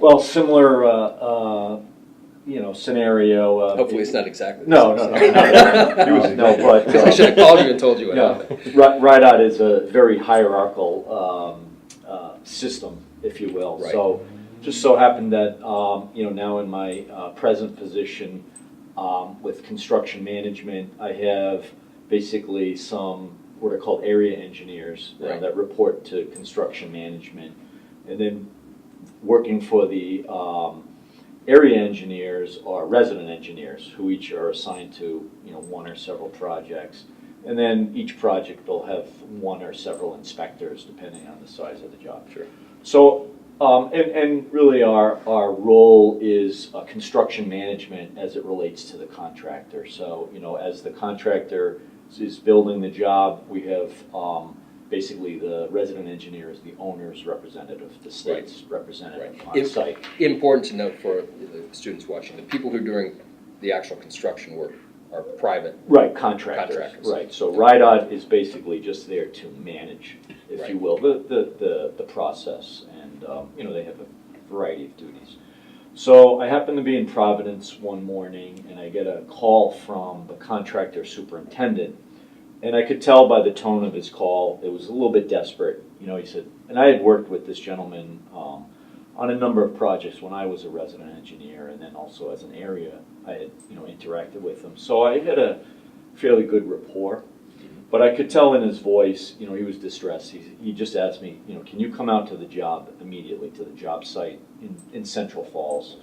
Well, similar, scenario. Hopefully it's not exactly the No, same. no, no, no, no, but. Because I should have called you and told you what Yeah, happened. RIDOT is a very hierarchical system, if you will. Right. So, just so happened that now in my present position with construction management, I have basically some what are called area engineers Right. that report to construction management, and then working for the area engineers are resident engineers who each are assigned to one or several projects, and then each project will have one or several inspectors depending on the size of the job. Sure. So and really our role is construction management as it relates to the contractor. So as the contractor is building the job, we have basically the resident engineer is the owner's representative, the state's representative on site. Important to note for the students watching, the people who are doing the actual construction work are private. Right, contractors. Right, so RIDOT is basically just there to manage, if you will, the process, and they have a variety of duties. So I happened to be in Providence one morning, and I get a call from the contractor superintendent. And I could tell by the tone of his call, it was a little bit desperate. He said, and I had worked with this gentleman on a number of projects when I was a resident engineer, and then also as an area, I had interacted with him. So I had a fairly good rapport. But I could tell in his voice, he was distressed. He just asked me, can you come out to the job immediately, to the job site in Central Falls?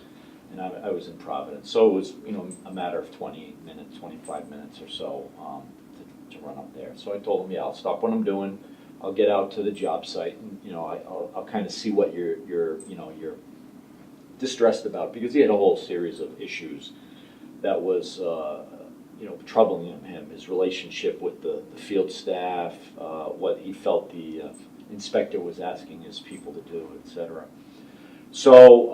And I was in Providence. So it was, a matter of 20 minutes, 25 minutes or so to run up there. So I told him, yeah, I'll stop what I'm doing. I'll get out to the job site, and I'll kind of see what you're distressed about, because he had a whole series of issues that was troubling him. His relationship with the field staff, what he felt the inspector was asking his people to do, etc. So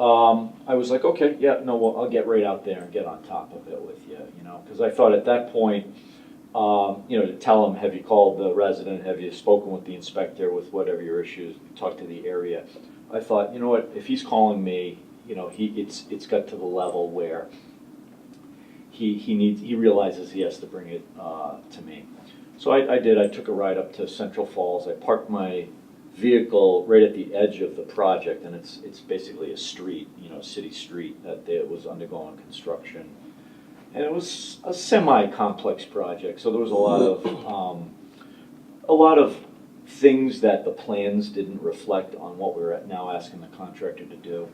I was like, okay, yeah, no, well, I'll get right out there and get on top of it with you, because I thought at that point, to tell him, have you called the resident, have you spoken with the inspector with whatever your issues, talk to the area. I thought, what, if he's calling me, it's got to the level where he realizes he has to bring it to me. So I did. I took a ride up to Central Falls. I parked my vehicle right at the edge of the project, and it's basically a street, city street that was undergoing construction. And it was a semi-complex project, so there was a lot of things that the plans didn't reflect on what we were now asking the contractor to do.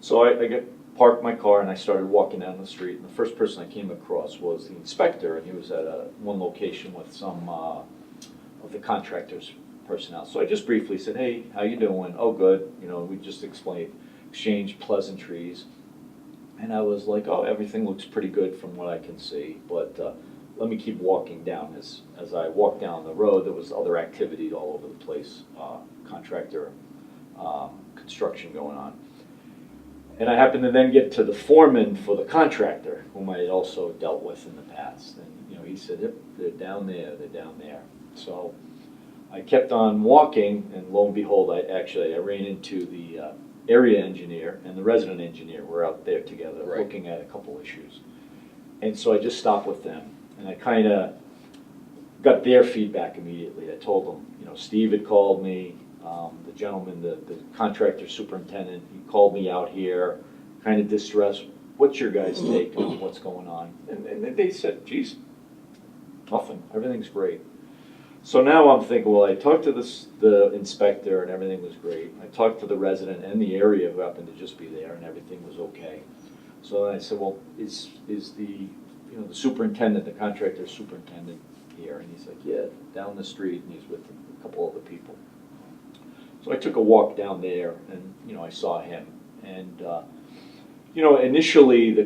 So I parked my car and I started walking down the street, and the first person I came across was the inspector, and he was at one location with some of the contractor's personnel. So I just briefly said, hey, how you doing? Oh, good. We just exchanged pleasantries. And I was like, oh, everything looks pretty good from what I can see, but let me keep walking down. As I walked down the road, there was other activity all over the place, contractor construction going on. And I happened to then get to the foreman for the contractor, whom I had also dealt with in the past. And he said, yep, they're down there, they're down there. So I kept on walking, and lo and behold, I ran into the area engineer and the resident engineer were out there together looking at a couple issues. And so I just stopped with them, and I kind of got their feedback immediately. I told them, Steve had called me, the gentleman, the contractor superintendent, he called me out here, kind of distressed. What's your guys' take on what's going on? And they said, geez, nothing, everything's great. So now I'm thinking, well, I talked to the inspector and everything was great. I talked to the resident and the area who happened to just be there, and everything was okay. So then I said, well, is the the superintendent, the contractor superintendent here? And he's like, yeah, down the street, and he's with a couple other people. So I took a walk down there, and I saw him, and initially the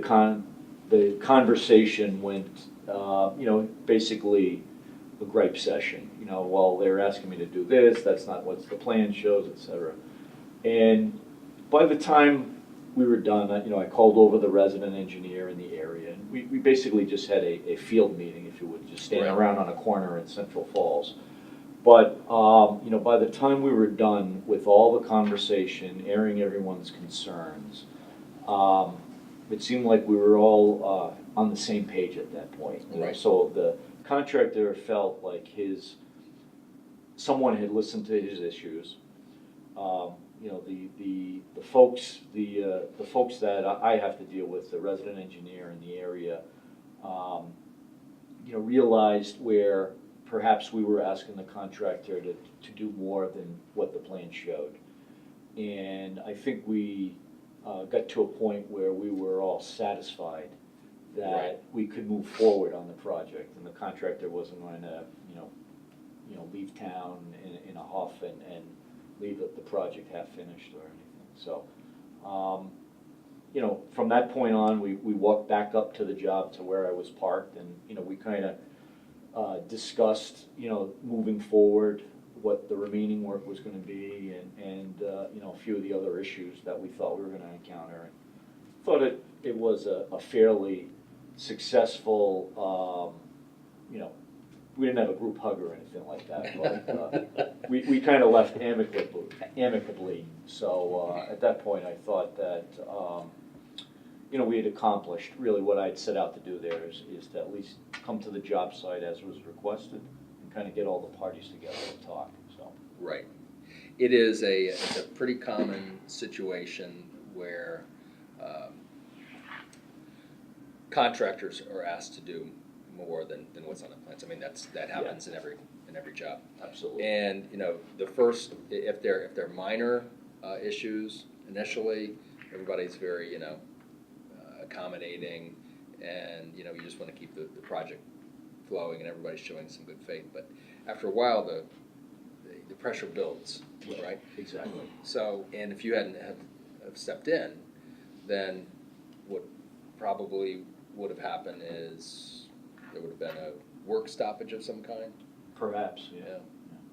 conversation went, basically a gripe session. Well, they're asking me to do this, that's not what the plan shows, etc. And by the time we were done, I called over the resident engineer in the area, and we basically just had a field meeting, if you would, just standing around on a corner in Central Falls. But, you know, by the time we were done with all the conversation, airing everyone's concerns, it seemed like we were all on the same page at that point. You know, Right. so the contractor felt like someone had listened to his issues. You know, the folks, the folks that I have to deal with, the resident engineer in the area, you know, realized where perhaps we were asking the contractor to do more than what the plan showed. And I think we got to a point where we were all satisfied that Right. we could move forward on the project, and the contractor wasn't going to, leave town in a huff and leave the project half finished or anything. So, you know, from that point on, we walked back up to the job to where I was parked, and, you know, we kind of discussed, you know, moving forward, what the remaining work was gonna be, and you know, a few of the other issues that we thought we were gonna encounter. And thought it was a fairly successful, you know, we didn't have a group hug or anything like that, but we kind of left amicably. So at that point, I thought that, you know, we had accomplished really what I'd set out to do there is to at least come to the job site as was requested and kind of get all the parties together and talk, so. Right. It's a pretty common situation where contractors are asked to do more than what's on the plans. I mean, that happens in every job. Absolutely. And, you know, the first, if they're minor issues initially, everybody's very, you know, accommodating, and, you know, you just want to keep the project flowing and everybody's showing some good faith. But after a while, the pressure builds, right? Exactly. So, and if you hadn't have stepped in, then what probably would have happened is there would have been a work stoppage of some kind. Perhaps, yeah.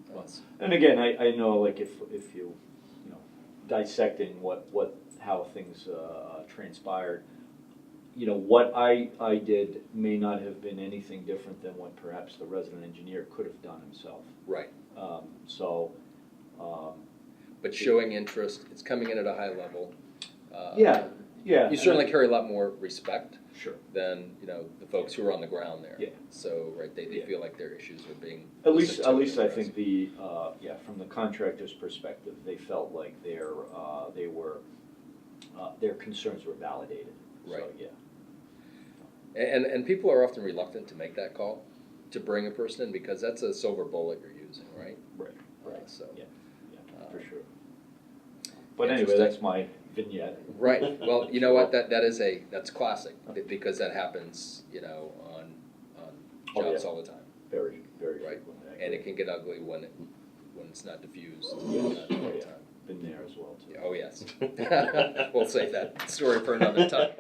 That's- And again, I know, like, if you know, dissecting how things transpired, you know, what I did may not have been anything different than what perhaps the resident engineer could have done himself. Right. So, But showing interest, it's coming in at a high level. yeah. You certainly carry a lot more respect Sure. than, you know, the folks who are on the ground there. Yeah. So, right, they Yeah. feel like their issues are being At least listened to and I addressed. think from the contractor's perspective, they felt like their concerns were validated. Right. So, yeah. And people are often reluctant to make that call, to bring a person in, because that's a silver bullet you're using, right? Right. Right. So. Yeah. For sure. But anyway, Interesting. that's my vignette. Right. Well, you know what? That's classic, because that happens, you know, on Oh, jobs yeah. all the time, Very, very right? frequent. And it can get ugly when it's not diffused all Yes. the Oh, yeah. time. Been there as well, too. Oh yes. We'll save that story for another time.